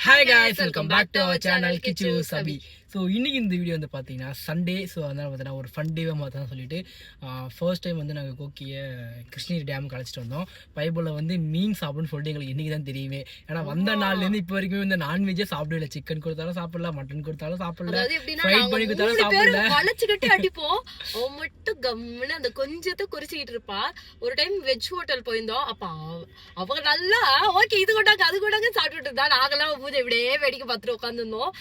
Hi guys, welcome back to our channel Kichu Sabi. So இன்றைக்கி இந்த video வந்து பார்த்தீங்கன்னா சண்டே. ஸோ அதனால் பார்த்தீங்கன்னா ஒரு ஃபன் டேவாக மாற்றலாம் சொல்லிட்டு ஃபர்ஸ்ட் டைம் வந்து நாங்கள் கோக்கியை கிருஷ்ணகிரி டேமுக்கு அழைச்சிட்டு வந்தோம். பைபிளில் வந்து மீன் சாப்பிடுன்னு சொல்லிட்டு எங்களுக்கு இன்றைக்கி தான் தெரியுமே. ஏன்னா வந்த நாள்லேருந்து இப்போ வரைக்கும் இந்த நான்வெஜ்ஜே சாப்பிடல. சிக்கன் கொடுத்தாலும் சாப்பிடல, மட்டன் கொடுத்தாலும் சாப்பிடல, ஃப்ரைட் பண்ணி கொடுத்தாலும் சாப்பிடல. வளைச்சுக்கிட்டு அடிப்போம். அவன் மட்டும் கம்முன்னு அந்த கொஞ்சத்தை குறிச்சிக்கிட்டு இருப்பா. ஒரு டைம் வெஜ் ஹோட்டல் போயிருந்தோம். அப்போ அவங்க நல்லா ஓகே இது கொண்டாங்க அது கொண்டாங்க சாப்பிட்டுட்டு இருந்தா. நாங்களாம் பூஜை இப்படியே வேடிக்கை பார்த்துட்டு உட்காந்துருந்தோம்.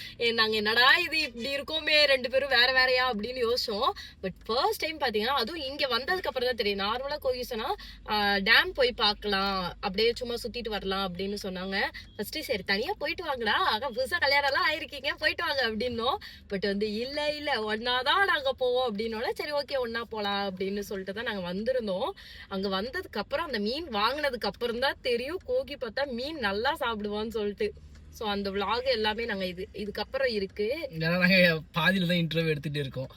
நாங்கள் என்னடா இது இப்படி இருக்கோமே ரெண்டு பேரும் வேற வேறையா அப்படின்னு யோசிச்சோம். பட் ஃபர்ஸ்ட் டைம் பாத்தீங்கன்னா அதுவும் இங்க வந்ததுக்கு அப்புறம் தான் தெரியும். நார்மலா கோகிசனா டேம் போய் பார்க்கலாம், அப்படியே சும்மா சுத்திட்டு வரலாம் அப்படின்னு சொன்னாங்க. ஃபர்ஸ்ட் சரி தனியா போயிட்டு வாங்கடா, புதுசா கல்யாணம் எல்லாம் ஆயிருக்கீங்க போயிட்டு வாங்க அப்படின்னோம். பட் வந்து இல்ல ஒன்னாதான் நாங்க போவோம் அப்படின்னோட சரி ஓகே ஒன்னா போலாம் அப்படின்னு சொல்லிட்டு தான் நாங்க வந்திருந்தோம். அங்க வந்ததுக்கு அப்புறம் அந்த மீன் வாங்கினதுக்கு அப்புறம் தான் தெரியும் கோகி பார்த்தா மீன் நல்லா சாப்பிடுவான்னு சொல்லிட்டு. ஸோ அந்த விளாக் எல்லாமே நாங்கள் இதுக்கப்புறம் இருக்கு. ஏன்னா நாங்கள் பாதியில் தான் இன்டர்வியூ எடுத்துகிட்டு இருக்கோம்.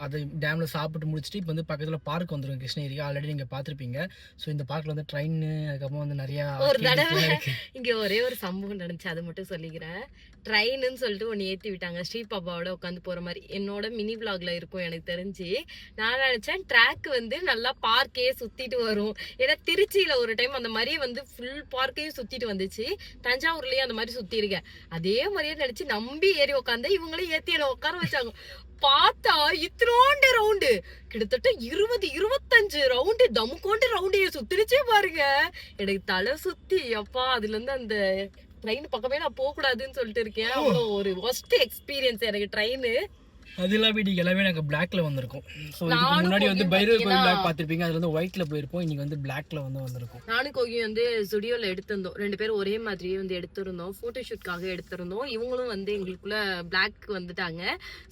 அதை டேமில் சாப்பிட்டு முடிச்சுட்டு இப்போ வந்து பக்கத்தில் பார்க் வந்துடும் கிருஷ்ணகிரிக்கு. ஆல்ரெடி நீங்கள் பார்த்துருப்பீங்க. ஸோ இந்த பார்க்கில் வந்து ட்ரெயின், அதுக்கப்புறம் வந்து நிறையா ஒரு தடவை இங்கே ஒரே ஒரு சம்பவம் நடந்துச்சு, அது மட்டும் சொல்லிக்கிறேன். ட்ரெயின்னு சொல்லிட்டு ஒன்று ஏற்றி விட்டாங்க, ஸ்ரீ பாபாவோட உட்காந்து போகிற மாதிரி. என்னோட மினி விளாக்ல இருக்கும் எனக்கு தெரிஞ்சு. நான் நினச்சேன் ட்ராக் வந்து நல்லா பார்க்கையே சுற்றிட்டு வரும். ஏன்னா திருச்சியில் ஒரு டைம் அந்த மாதிரி வந்து ஃபுல் பார்க்கையும் சுற்றிட்டு வந்துச்சு. தஞ்சாவூர்லேயும் அந்த மாதிரி சுத்தி இருக்கேன். அதே மாதிரியே நினைச்சு நம்பி ஏறி உட்காந்து இவங்களும் ஏத்தி என்ன உட்கார வச்சாங்க. பார்த்தா இத்தனோண்டு ரவுண்டு கிட்டத்தட்ட 20-25 ரவுண்டு தமுக்கோண்டு ரவுண்டு சுத்திருச்சே பாருங்க. எனக்கு தலை சுத்தி அப்பா அதுல இருந்து அந்த ட்ரெயின் பக்கமே நான் போக கூடாதுன்னு சொல்லிட்டு இருக்கேன். அவ்வளோ ஒரு ஒஸ்ட் எக்ஸ்பீரியன்ஸ் எனக்கு ட்ரெயின். அது எல்லாமே இன்னைக்கு எல்லாமே நாங்கள் பிளாக்ல வந்திருக்கோம். ஸோ இதுக்கு முன்னாடி வந்து பைரவர் கோயில் பிளாக் பார்த்துருப்பீங்க, அதுல வந்து ஒயிட்ல போயிருப்போம். இன்னைக்கு வந்து பிளாக்ல வந்து வந்திருக்கோம். நானும் கோகி வந்து ஸ்டுடியோல எடுத்திருந்தோம். ரெண்டு பேரும் ஒரே மாதிரியே வந்து எடுத்திருந்தோம். போட்டோ ஷூட்காக எடுத்திருந்தோம். இவங்களும் வந்து எங்களுக்குள்ள பிளாக் வந்துட்டாங்க.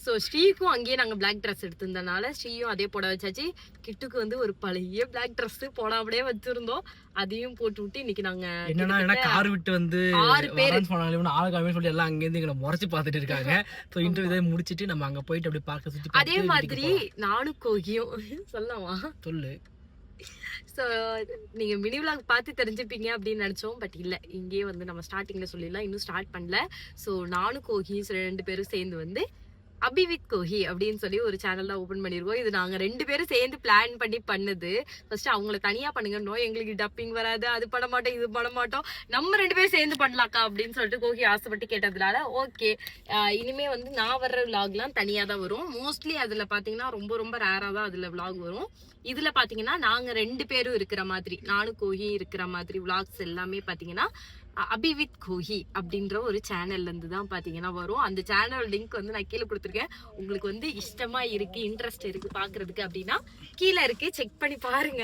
ஸோ ஸ்ரீக்கும் அங்கேயே நாங்கள் பிளாக் ட்ரெஸ் எடுத்திருந்தனால ஸ்ரீயும் அதே போட வச்சாச்சு. கிட்டுக்கு வந்து ஒரு பழைய பிளாக் ட்ரெஸ் போட அப்படியே வச்சிருந்தோம். அதையும் போட்டு விட்டு இன்னைக்கு நாங்க என்னன்னா கார் விட்டு வந்து 6 பேர் சொல்லி எல்லாம் அங்கேருந்து எங்களை முறைச்சு பார்த்துட்டு இருக்காங்க. ஸோ இன்டர்வியூ முடிச்சுட்டு நம்ம அங்க போயிட்டு அப்படியே பார்க்க சுத்தி அதே மாதிரி நானும் கோகியும் சொல்லலாமா சொல்லு. ஸோ நீங்க மினி விளாக் பார்த்து தெரிஞ்சுப்பீங்க அப்படின்னு நினைச்சோம். பட் இல்ல இங்கேயே வந்து நம்ம ஸ்டார்டிங்ல சொல்லிடலாம், இன்னும் ஸ்டார்ட் பண்ணல. ஸோ நானும் கோகியும் ரெண்டு பேரும் சேர்ந்து வந்து அபி வித் கோஹி அப்படின்னு சொல்லி ஒரு சேனல் தான் ஓபன் பண்ணிருக்கோம். இது நாங்க ரெண்டு பேரும் சேர்ந்து பிளான் பண்ணி பண்ணது. ஃபர்ஸ்ட் அவங்கள தனியா பண்ணுங்கன்னோ, எங்களுக்கு டப்பிங் வராது, அது பண்ண மாட்டோம் இது பண்ண மாட்டோம், நம்ம ரெண்டு பேரும் சேர்ந்து பண்ணலாக்கா அப்படின்னு சொல்லிட்டு கோஹி ஆசைப்பட்டு கேட்டதுனால ஓகே இனிமே வந்து நான் வர்ற விளாக்லாம் தனியா தான் வரும். மோஸ்ட்லி அதுல பாத்தீங்கன்னா ரொம்ப ரேரா தான் அதுல விளாக் வரும். இதுல பாத்தீங்கன்னா நாங்க ரெண்டு பேரும் இருக்கிற மாதிரி, நானும் கோஹி இருக்கிற மாதிரி விளாக்ஸ் எல்லாமே பாத்தீங்கன்னா அபி வித் கோஹி அப்படின்ற ஒரு சேனல்ல இருந்து தான் பாத்தீங்கன்னா வரும். அந்த சேனல் லிங்க் வந்து நான் கீழே கொடுத்துருக்கேன். உங்களுக்கு வந்து இஷ்டமா இருக்கு, இன்ட்ரெஸ்ட் இருக்கு பாக்குறதுக்கு அப்படின்னா கீழே இருக்கு, செக் பண்ணி பாருங்க.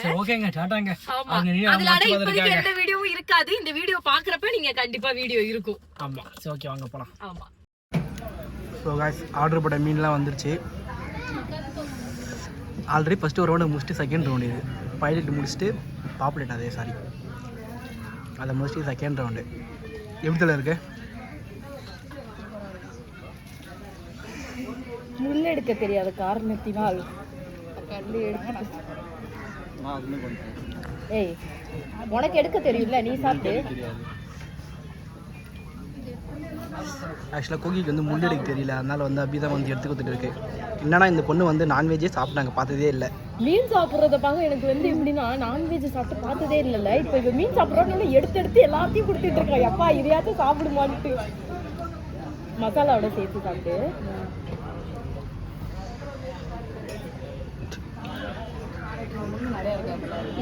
ஆமா அதனால இப்போதைக்கு எந்த வீடியோவும் இருக்காது. இந்த வீடியோ பாக்குறப்ப நீங்க கண்டிப்பா வீடியோ இருக்கும். ஆமா சரி ஓகே வாங்க போலாம். ஆமா ஸோ காய்ஸ் ஆர்டர் பண்ண மீன்லாம் வந்துருச்சு. ஆல்ரெடி ஃபர்ஸ்ட் ஒரு ரவுண்டு முடிச்சுட்டு செகண்ட் ரவுண்டு இது பைலட் முடிச்சுட்டு பாப்புலேட் அதே சாரி அதை முடிச்சுட்டு செகண்ட் ரவுண்டு எப்படி இருக்கு? முள் எடுக்க தெரியாத காரணத்தினால் ஏய் உனக்கு எடுக்க தெரியும்ல, நீ சாப்பிட்டு. ஆக்சுவலாக கோகிக்கு வந்து முள் எடுக்க தெரியல, அதனால வந்து அப்படிதான் வந்து எடுத்து கொடுத்துட்டு இருக்கு. என்னன்னா இந்த பொண்ணு வந்து நான்வெஜ்ஜே சாப்பிட்டாங்க பார்த்ததே இல்லை. மீன் சாப்பிட்றத பார்க்க எனக்கு வந்து எப்படின்னா நான்வெஜ் சாப்பிட்டு பார்த்ததே இல்லைல்ல. இப்போ இப்போ மீன் சாப்பிட்றோன்னு எடுத்து எல்லாத்தையும் கொடுத்துட்டு இருக்கேன். எப்பா இதையாச்சும் சாப்பிடுமான்ட்டு மசாலாவோட சேர்த்து சாப்பிட்டு.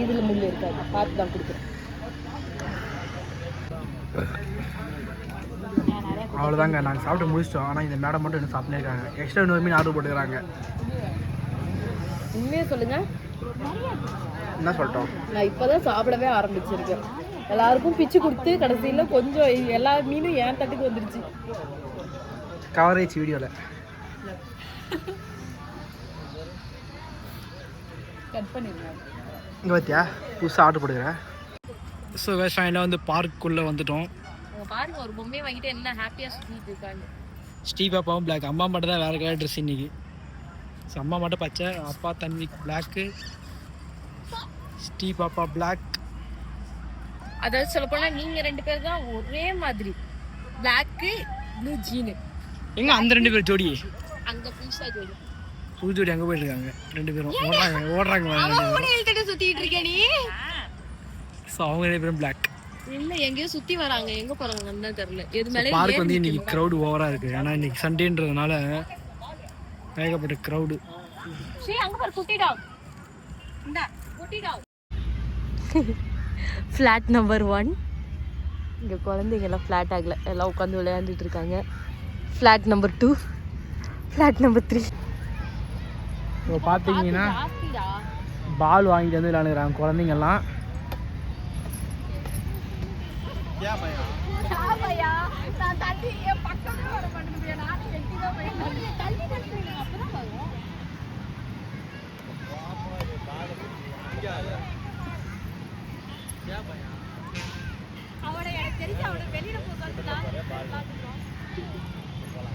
இதுல முள் இருக்காது, பார்த்து தான் கொடுக்குறேன். அவ்வளோதாங்க நாங்கள் சாப்பிட்டு முடிச்சிட்டோம். ஆனால் இந்த மேடம் மட்டும் இன்னும் சாப்பிட்டே இருக்காங்க. எக்ஸ்ட்ரா இன்னொரு மீன் ஆர்டர் போட்டுக்கிறாங்க. உண்மையே சொல்லுங்க, என்ன சொல்லிட்டோம்? நான் இப்போதான் சாப்பிடவே ஆரம்பிச்சிருக்கேன். எல்லாருக்கும் பிச்சு கொடுத்து கடைசியில் கொஞ்சம் எல்லா மீனும் ஏன் தட்டுக்கு வந்துருச்சு. கவரேஜ் வீடியோவில் கட் பண்ணிருங்க. இங்கே பார்த்தியா புதுசாக ஆர்டர் போட்டுக்கிறேன். ஸோ ஃபைனலாக வந்து பார்க்குள்ளே வந்துட்டோம். பாருங்க ஒரு பொம்மையை வாங்கிட்டு என்ன ஹாப்பியாக சுற்றிட்டு இருக்காங்க. ஸ்ரீ பாப்பாவும் பிளாக், அம்மா மட்டும் தான் வேறு கலர் ட்ரெஸ் இன்னைக்கு. ஸோ அம்மா மட்டும் பச்சை, அப்பா தன்வி பிளாக்கு, ஸ்ரீ பாப்பா பிளாக். அதாவது சொல்ல போனா நீங்க ரெண்டு பேர் தான் ஒரே மாதிரி. Black, blue jean. எங்க அந்த 2 பேர் ஜோடி அங்க புதுசா ஜோடி. புது ஜோடி அங்க போயிட்டு இருக்காங்க 2 பேரும் ஓடுறாங்க அவன் கூட இழுத்துட்டு சுத்திட்டு இருக்க நீ. சோ அவங்க 2 பேரும் Black. இல்ல எங்கயோ சுத்தி வராங்க, எங்க போறாங்கன்னு தெரியல. எது மேல பார்க் வந்து இன்னைக்கு crowd ஓவரா இருக்கு. ஏன்னா இன்னைக்கு சண்டேன்றதுனால ஏகப்பட்ட crowd. சீ அங்க பாரு குட்டி டாக். இந்தா குட்டி டாக். Flat number 1. இங்க குழந்தைங்க எல்லாம் ஃபிளாட் ஆகல, எல்லாம் உட்காந்து விளையாண்டுட்டு இருக்காங்க. Flat number 2, flat number 3. இப்போ பாத்தீங்கன்னா பால் வாங்கிட்டு வந்து விளையாடுறாங்க குழந்தைங்க எல்லாம்.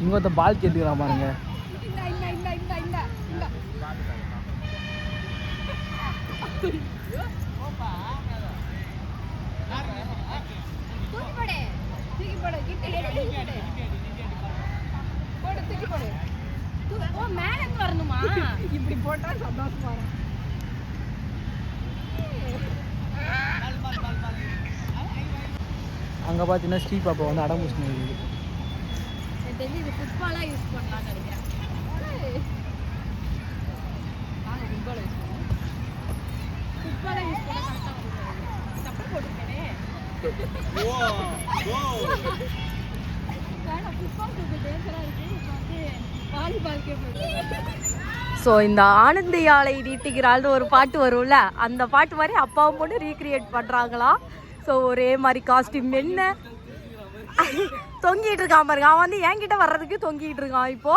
இங்க ஒருத்த பால் கேட்டுக்கிறான் பாருங்க. இப்படி போட்டா சந்தோஷமா அங்க பாத்தீங்கன்னா ஸ்ரீ பாப்பா வந்து அடம்பூசணி இருக்குது. இது ஃபுட்பாலா யூஸ் பண்ணலாம்னு நினைக்கிறேன். ஃபுட்பாலா யூஸ் பண்ணா கரெக்டா போட்டுக்கனே. ஸோ இந்த ஆனந்த யாழை நீட்டுகிறாள்னு ஒரு பாட்டு வரும்ல, அந்த பாட்டு மாதிரி அப்பாவும் பொண்ணு ரீக்ரியேட் பண்ணுறாங்களா. ஸோ ஒரே மாதிரி காஸ்டியூம் என்ன தொங்கிட்டு இருக்கான் பாருங்க. அவன் வந்து என்கிட்ட வர்றதுக்கு தொங்கிட்டு இருக்கான். இப்போ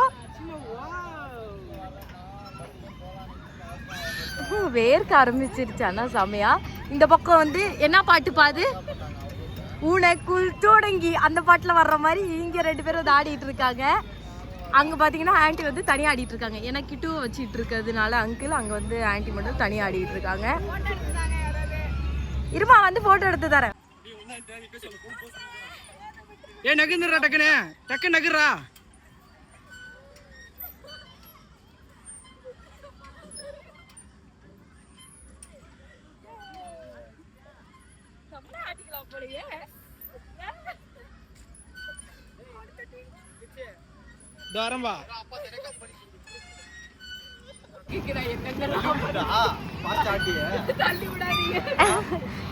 வேர்க்க ஆரம்பிச்சிருச்சானா செமையா. இந்த பக்கம் வந்து என்ன பாட்டு பாது, உனக்குள் தொடங்கி அந்த பாட்டில் வர்ற மாதிரி இங்கே 2 பேரும் வந்து ஆடிட்டு இருக்காங்க. அங்கே பார்த்தீங்கன்னா ஆன்ட்டி வந்து தனியாக ஆடிட்டு இருக்காங்க. ஏன்னா கிட்டுவை வச்சுட்டு இருக்கிறதுனால அங்கிள் அங்கே வந்து ஆன்ட்டி மட்டும் தனியாக ஆடிட்டு இருக்காங்க. இருமா வந்து ஃபோட்டோ எடுத்து தரேன். ஏ நகுந்துடுறா, டக்கு நகுறா.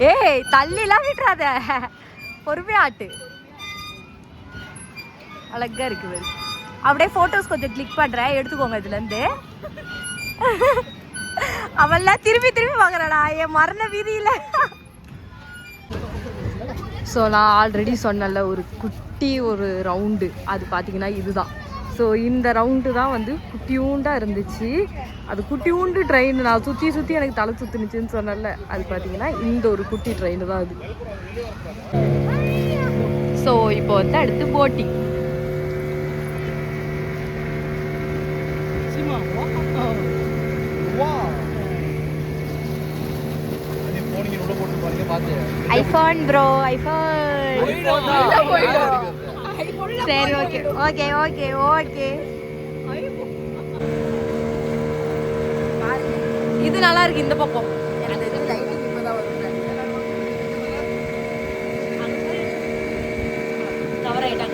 ஏய் தள்ளிலாம் விட்டுறாத, பொறுமையா ஆட்டு. அழகா இருக்கு. அப்படியே போட்டோஸ் கொஞ்சம் கிளிக் பண்றேன், எடுத்துக்கோங்க இதுல இருந்து. அவெல்லாம் திரும்பி வாங்குறாடா என் மரண வீதியில. ஸோ நான் ஆல்ரெடி சொன்னல ஒரு குட்டி ஒரு ரவுண்டு, அது பார்த்தீங்கன்னா இதுதான். ஸோ இந்த ரவுண்டு தான் வந்து குட்டியூண்டாக இருந்துச்சு. அது குட்டியூண்டு ட்ரெயின், நான் சுற்றி எனக்கு தலை சுற்றுனுச்சுன்னு சொன்னல, அது பார்த்தீங்கன்னா இந்த ஒரு குட்டி ட்ரெயின் தான் அது. ஸோ இப்போ வந்து அடுத்து போட்டிங். IPhone bro, iPhone. சரி ஓகே ஓகே ஓகே ஓகே. இது நல்லா இருக்கு இந்த பக்கம். கவர் ஆயிட்டாங்க.